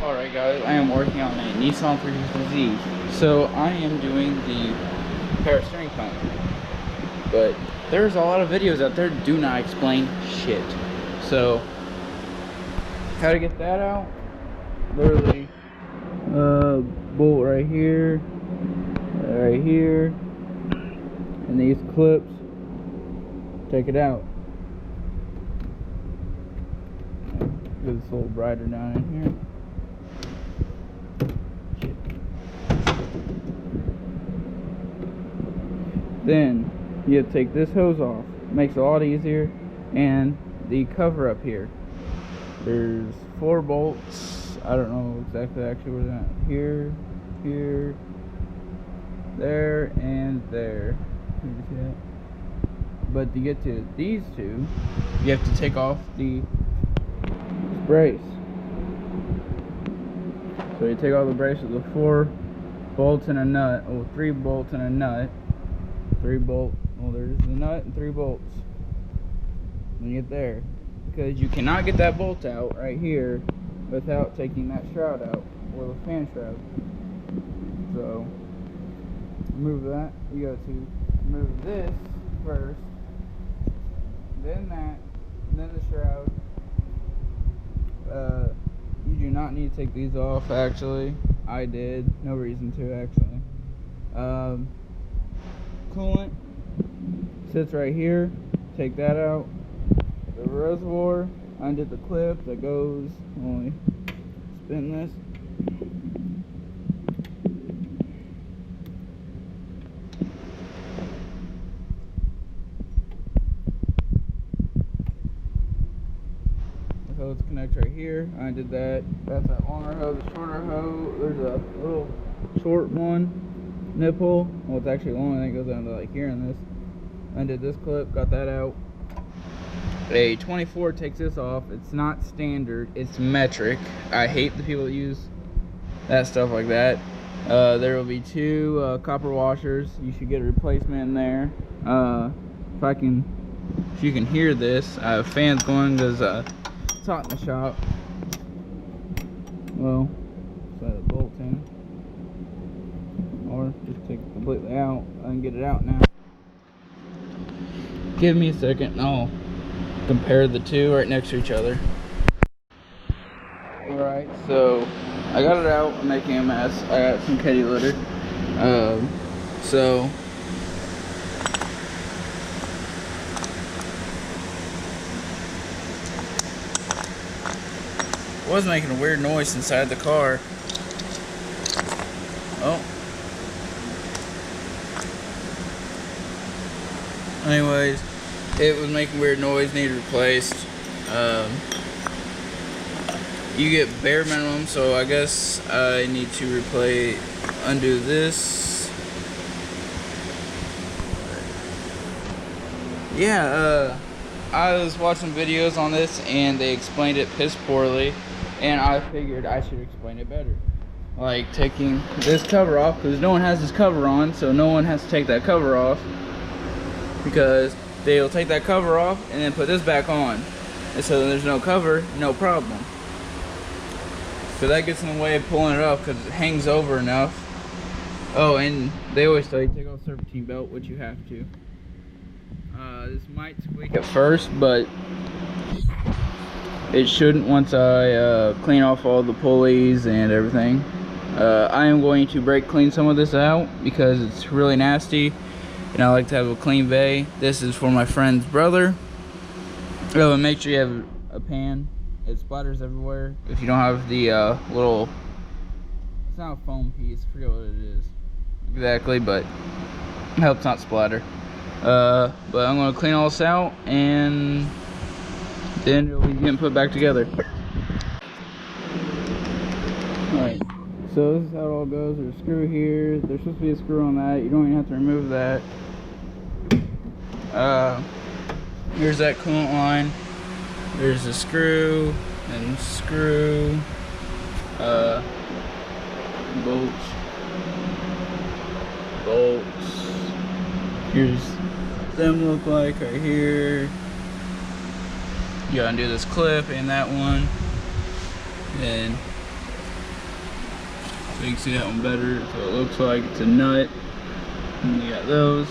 Alright guys, I am working on a Nissan 350Z. So I am doing the power steering pump. But there's a lot of videos out there that do not explain shit. So how to get that out? Literally bolt right here, and these clips. Take it out. Get this a little brighter down in here. Then you have to take this hose off. Makes it a lot easier. And the cover up here. There's 4 bolts. I don't know exactly actually where they're at. Here, there, and there. You see that? But to get to these two, you have to take off the brace. So you take off the brace with the 4 bolts and a nut. Oh, 3 bolts and a nut. 3 bolts. Well, there's the nut and 3 bolts. When you get there, because you cannot get that bolt out right here without taking that shroud out, or the fan shroud. So remove that. You got to remove this first, then that, and then the shroud. You do not need to take these off. Actually, I did. No reason to actually. Coolant sits right here. Take that out. The reservoir, undid the clip that goes. Only spin this. The hose connects right here. I undid that. That's that longer hose. The shorter hose. There's a little short one. Nipple. Well, it's actually long. I think it goes down to like here in this. Undid this clip. Got that out. A 24 takes this off. It's not standard, it's metric. I hate the people that use that stuff like that. There will be 2 copper washers. You should get a replacement in there. If you can hear this, I have fans going because it's hot in the shop. Well, set the bolt in, or just take it completely out. I can get it out now. Give me a second and I'll compare the 2 right next to each other. Alright, so I got it out. I'm making a mess. I got some kitty litter. So it was making a weird noise inside the car. Oh. Anyways, it was making weird noise, needed replaced. You get bare minimum, so I guess I need to undo this. Yeah, I was watching videos on this and they explained it piss poorly, and I figured I should explain it better. Like taking this cover off, because no one has this cover on, so no one has to take that cover off, because they'll take that cover off and then put this back on, and so there's no cover, no problem. So that gets in the way of pulling it up because it hangs over enough. Oh, and they always tell you take off the serpentine belt, which you have to. This might squeak at first, but it shouldn't once I clean off all the pulleys and everything. I am going to brake clean some of this out because it's really nasty. And I like to have a clean bay. This is for my friend's brother. Oh, and make sure you have a pan. It splatters everywhere. If you don't have the little, it's not a foam piece, I forget what it is exactly, but it helps not splatter. But I'm gonna clean all this out and then it'll be getting put back together. Alright, so this is how it all goes. There's a screw here. There's supposed to be a screw on that. You don't even have to remove that. Here's that coolant line. There's a screw and screw, bolts. Here's them look like right here. You gotta undo this clip and that one. And So you can see that one better. So it looks like it's a nut. And you got those.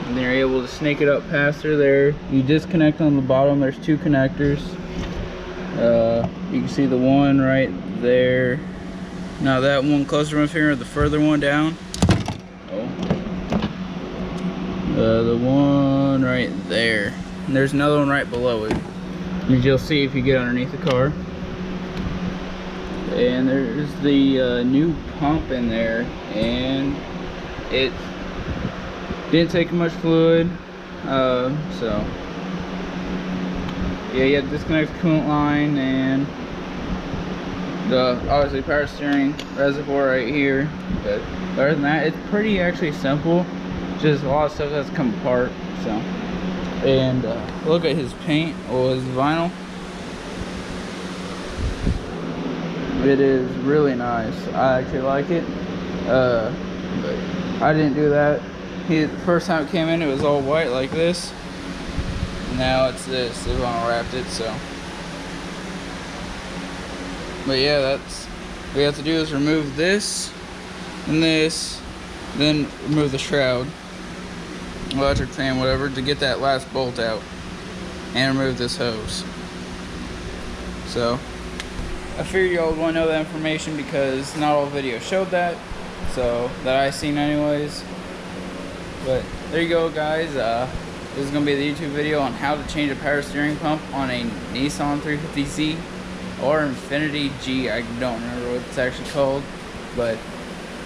And they're able to snake it up past her there. You disconnect on the bottom. There's 2 connectors. You can see the one right there. Now that one closer to my finger, the further one down. Oh. The one right there. And there's another one right below it, as you'll see if you get underneath the car. And there's the new pump in there, and it didn't take much fluid. So yeah, you have to disconnect the coolant line and the obviously power steering reservoir right here. But other than that, it's pretty actually simple. Just a lot of stuff has come apart. So, and look at his paint or his vinyl. It is really nice. I actually like it. But I didn't do that. The first time it came in, it was all white like this. Now it's this. They've unwrapped it, so. But yeah, that's what we have to do is remove this and this, then remove the shroud, electric fan, whatever, to get that last bolt out, and remove this hose. So I figured y'all would want to know that information because not all videos showed that, so that I seen anyways. But there you go, guys. This is going to be the YouTube video on how to change a power steering pump on a Nissan 350Z or Infiniti G. I don't remember what it's actually called, but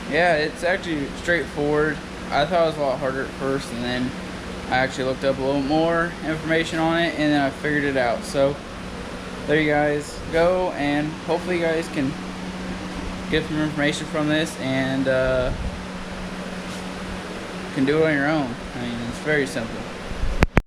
yeah, it's actually straightforward. I thought it was a lot harder at first, and then I actually looked up a little more information on it, and then I figured it out. So there you guys go, and hopefully you guys can get some information from this and can do it on your own. I mean, it's very simple.